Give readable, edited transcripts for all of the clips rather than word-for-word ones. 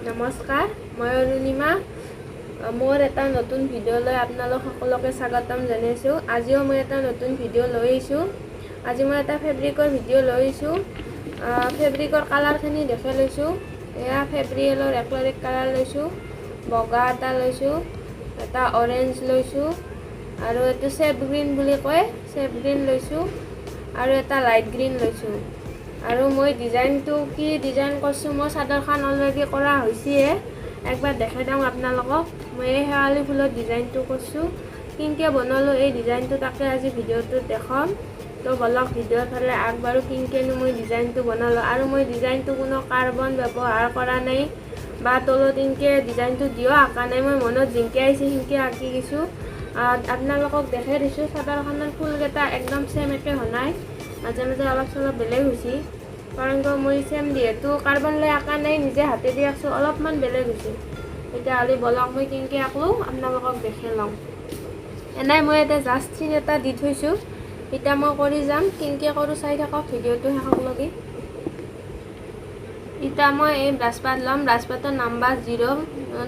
নমস্কাৰ, মই অৰুণিমা। মোৰ এটা নতুন ভিডিঅ' লৈ আপোনালোক সকলোকে স্বাগতম জনাইছোঁ। আজিও মই এটা নতুন ভিডিঅ' লৈ আহিছোঁ। আজি মই এটা ফেব্ৰিকৰ ভিডিঅ' লৈ আহিছোঁ। ফেব্ৰিকৰ কালাৰখিনি দেখাই লৈছোঁ। এয়া ফেব্ৰিকৰ এক্ৰিলিক কালাৰ লৈছোঁ, বগা এটা লৈছোঁ, এটা অৰেঞ্জ লৈছোঁ, আৰু এইটো চেপ গ্ৰীণ বুলি কয়, চেপ গ্ৰীণ লৈছোঁ, আৰু এটা লাইট গ্ৰীণ লৈছোঁ। আৰু মই ডিজাইনটো কি ডিজাইন কৰিছোঁ, মই চাদৰখন অলৰেডি কৰা হৈছেয়ে, একবাৰ দেখাই দিওঁ আপোনালোকক। মই এই শেৱালি ফুলৰ ডিজাইনটো কৰিছোঁ, কেনেকৈ বনালোঁ এই ডিজাইনটো, তাকে আজি ভিডিঅ'টোত দেখাম। তো বলক ভিডিঅ'ৰ ফালে আগবাঢ়ো, কেনেকৈনো মই ডিজাইনটো বনালোঁ। আৰু মই ডিজাইনটো কোনো কাৰ্বন ব্যৱহাৰ কৰা নাই বা তলত এনেকৈ ডিজাইনটো দিও আঁকা নাই, মই মনত যেনেকৈ আহিছে সেনেকৈ আঁকি দিছোঁ। আপোনালোকক দেখাই দিছোঁ। চাদৰখনৰ ফুলকেইটা একদম চেম একে হোৱা নাই, মাজে মাজে অলপ চলপ বেলেগ হৈছে, কাৰণ মই চেম যিহেতু কাৰ্বন লৈ আঁকা নাই, নিজে হাতে দি আঁকছোঁ, অলপমান বেলেগ হৈছে। তেতিয়াহ'লে বলক মই কেনেকৈ আঁকলোঁ আপোনালোকক দেখাই লওঁ। এনেই মই এতিয়া জাষ্ট চিন এটা দি থৈছোঁ, এতিয়া মই কৰি যাম, কেনেকৈ কৰোঁ চাই থাকক ভিডিঅ'টো শেষলৈকে। এতিয়া মই এই ব্ৰাছপাত ল'ম, ব্ৰাছপাতৰ নাম্বাৰ 0,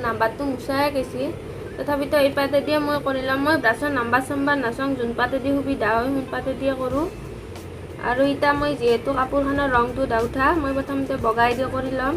নাম্বাৰটো মুচাই গৈছে, তথাপিতো এই পাতেদিয়ে মই কৰি ল'ম। মই ব্ৰাছৰ নাম্বাৰ চাম্বাৰ নাচাওঁ, যোন পাতেদি সুবিধা হয় সেই পাতেদিয়ে কৰোঁ। আৰু এতিয়া মই যিহেতু কাপোৰখনৰ ৰংটো ডাউঠা, মই প্ৰথমতে বগাই দি কৰি ল'ম।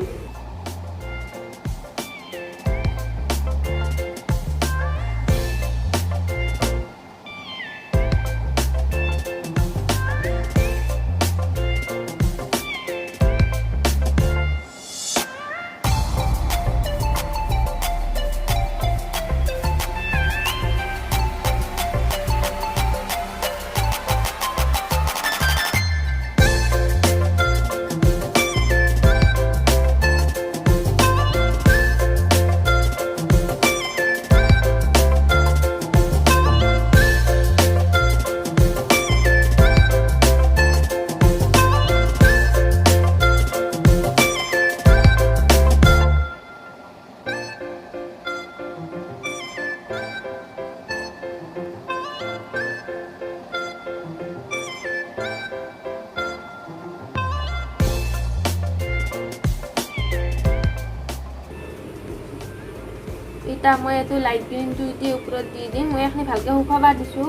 এতিয়া মই এইটো লাইট গ্ৰীণটো এতিয়া ওপৰত দি দিম। মই এইখিনি ভালকৈ শুকাব দিছোঁ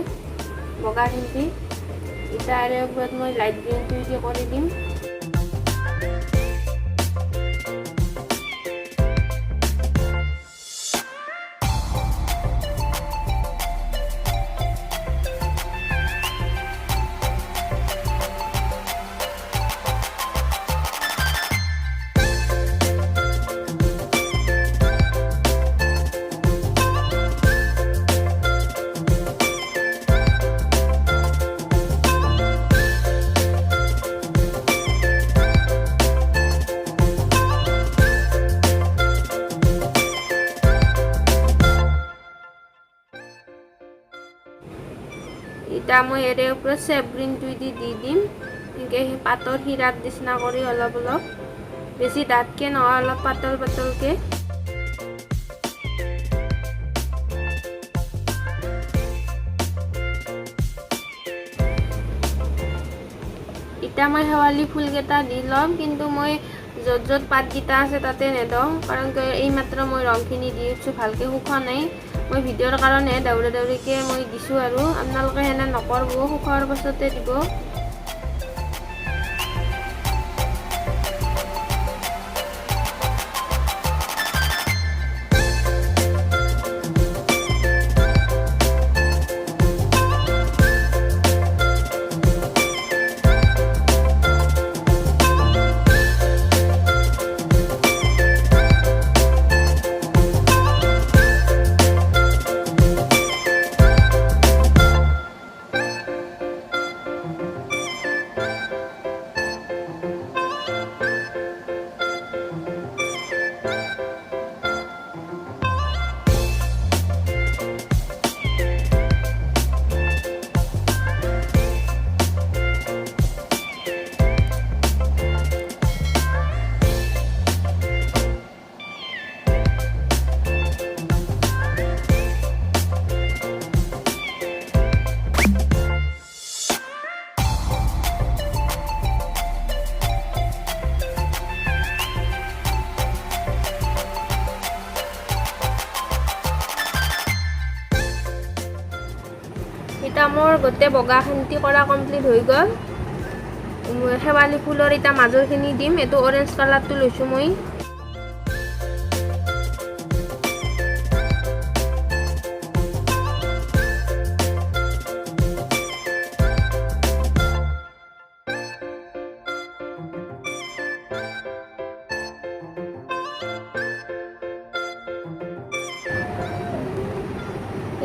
বগাখিনি। এতিয়া আৰু ওপৰত মই লাইট গ্ৰীণটো এতিয়া কৰি দিম। এতিয়া মই ইয়াৰে ওপৰত চেপ গ্ৰীণটো দি দিম, এনেকৈ সেই পাতৰ হিৰাৰ নিচিনা কৰি অলপ অলপ, বেছি ডাঠকৈ নহয়, অলপ পাতল পাতলকৈ। এতিয়া মই শেৱালি ফুলকেইটা দি ল'ম, কিন্তু মই য'ত য'ত পাতকেইটা আছে তাতে নেদওঁ, কাৰণ এইমাত্ৰ মই ৰংখিনি দি দিছোঁ, ভালকৈ শুকোৱা নাই। মই ভিডিঅ'ৰ কাৰণে দৌৰা দৌৰিকৈ মই দিছোঁ, আৰু আপোনালোকে সেনে নকৰিব, শুকোৱাৰ পাছতে দিব। এতিয়া মোৰ গোটেই বগা খেন্তি কৰা কমপ্লিট হৈ গ'ল শেৱালি ফুলৰ এটা মাজৰখিনি দিম এইটো অৰেঞ্জ কালাৰটো লৈছোঁ মই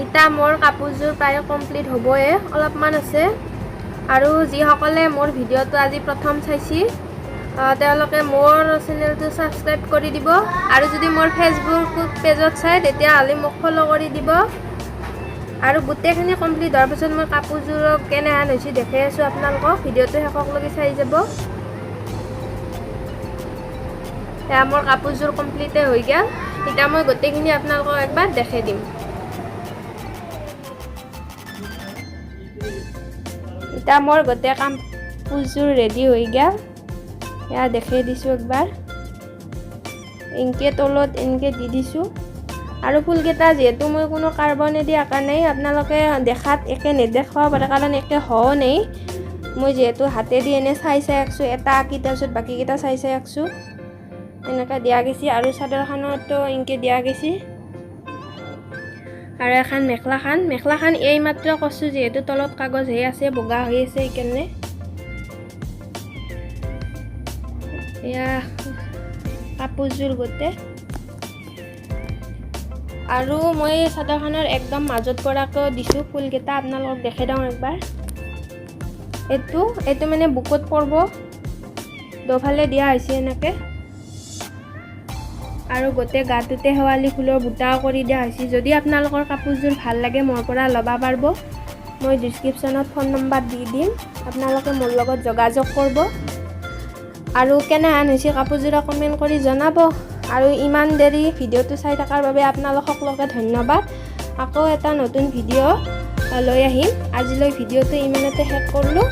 এটা মোৰ কাপোৰযোৰ প্ৰায় কমপ্লিট হ'বই অলপমান আছে আৰু যিসকলে মোৰ ভিডিঅ'টো আজি প্ৰথম চাইছি তেওঁলোকে মোৰ চেনেলটো সাবস্ক্ৰাইব কৰি দিব আৰু যদি মোৰ ফেচবুক পেজত চাই তেতিয়াহ'লে মোক ফলো কৰি দিব আৰু গোটেইখিনি কমপ্লিট হোৱাৰ পিছত মই কাপোৰযোৰক কেনেহেন হৈছে দেখাই আছোঁ আপোনালোকক ভিডিঅ'টো শেষলৈকে চাই যাব এয়া মোৰ কাপোৰযোৰ কমপ্লিটে হৈ গ'ল এতিয়া মই গোটেইখিনি আপোনালোকক একবাৰ দেখাই দিম এটা মোৰ গোটেই কাপোৰযোৰ ৰেডি হৈ গ'ল এয়া দেখাই দিছোঁ একবাৰ এনেকৈ তলত এনেকৈ দি দিছোঁ আৰু ফুলকেইটা যিহেতু মই কোনো কাৰ্বনেদি আঁকা নাই আপোনালোকে দেখাত একে নেদেখাব পাৰে কাৰণ একে হোৱা নাই মই যিহেতু হাতেদি এনে চাই আঁকছোঁ এটা আঁকি তাৰপিছত বাকীকেইটা চাই আঁকছোঁ এনেকৈ দিয়া গৈছে আৰু চাদৰখনতো এনেকৈ দিয়া গৈছে আৰু এখন মেখেলাখন এই মাত্ৰ কৈছোঁ যিহেতু তলত কাগজ হৈ আছে বগা হৈ আছে সেইকাৰণে এয়া কাপোৰযোৰ গোটেই আৰু মই চাদৰখনৰ একদম মাজত পৰাকৈ দিছোঁ ফুলকেইটা আপোনালোকক দেখাই দিওঁ একবাৰ এইটো মানে বুকুত পৰিব দুফালে দিয়া হৈছে এনেকৈ আৰু গোটেই গাটোতে শেৱালি ফুলৰ বুটাও কৰি দিয়া হৈছে যদি আপোনালোকৰ কাপোৰযোৰ ভাল লাগে মোৰ পৰা ল'ব পাৰিব মই ডেছক্ৰিপশ্যনত ফোন নম্বৰ দি দিম আপোনালোকে মোৰ লগত যোগাযোগ কৰিব আৰু কেনেহেন হৈছে কাপোৰযোৰ কমেণ্ট কৰি জনাব আৰু ইমান দেৰি ভিডিঅ'টো চাই থকাৰ বাবে আপোনালোক সকলোকে ধন্যবাদ আকৌ এটা নতুন ভিডিঅ' লৈ আহিম আজিলৈ ভিডিঅ'টো ইমানতে শেষ কৰিলোঁ